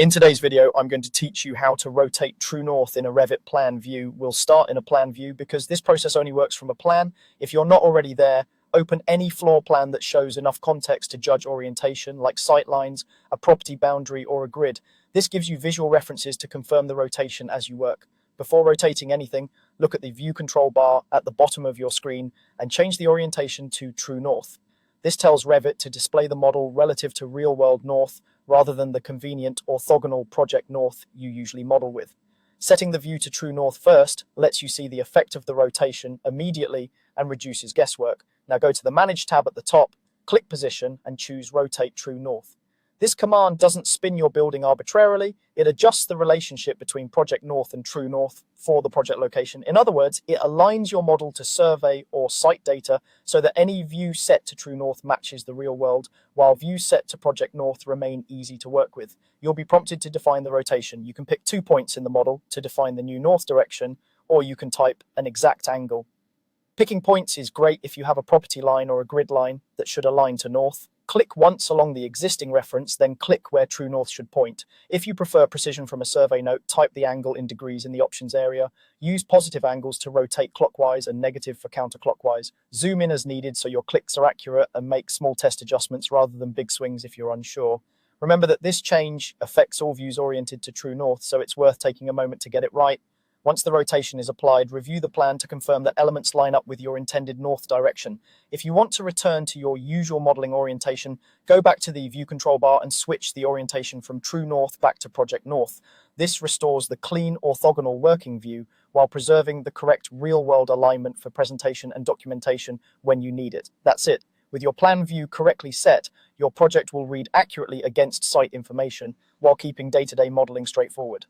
In today's video, I'm going to teach you how to rotate true north in a Revit plan view. We'll start in a plan view because this process only works from a plan. If you're not already there, open any floor plan that shows enough context to judge orientation, like sight lines, a property boundary, or a grid. This gives you visual references to confirm the rotation as you work. Before rotating anything, look at the view control bar at the bottom of your screen and change the orientation to true north. This tells Revit to display the model relative to real-world north rather than the convenient orthogonal project north you usually model with. Setting the view to true north first lets you see the effect of the rotation immediately and reduces guesswork. Now go to the Manage tab at the top, click Position, and choose Rotate True North. This command doesn't spin your building arbitrarily, it adjusts the relationship between project north and true north for the project location. In other words, it aligns your model to survey or site data so that any view set to true north matches the real world, while views set to project north remain easy to work with. You'll be prompted to define the rotation. You can pick 2 points in the model to define the new north direction, or you can type an exact angle. Picking points is great if you have a property line or a grid line that should align to north. Click once along the existing reference, then click where true north should point. If you prefer precision from a survey note, type the angle in degrees in the options area. Use positive angles to rotate clockwise and negative for counterclockwise. Zoom in as needed so your clicks are accurate, and make small test adjustments rather than big swings if you're unsure. Remember that this change affects all views oriented to true north, so it's worth taking a moment to get it right. Once the rotation is applied, review the plan to confirm that elements line up with your intended north direction. If you want to return to your usual modeling orientation, go back to the view control bar and switch the orientation from true north back to project north. This restores the clean orthogonal working view while preserving the correct real-world alignment for presentation and documentation when you need it. That's it. With your plan view correctly set, your project will read accurately against site information while keeping day-to-day modeling straightforward.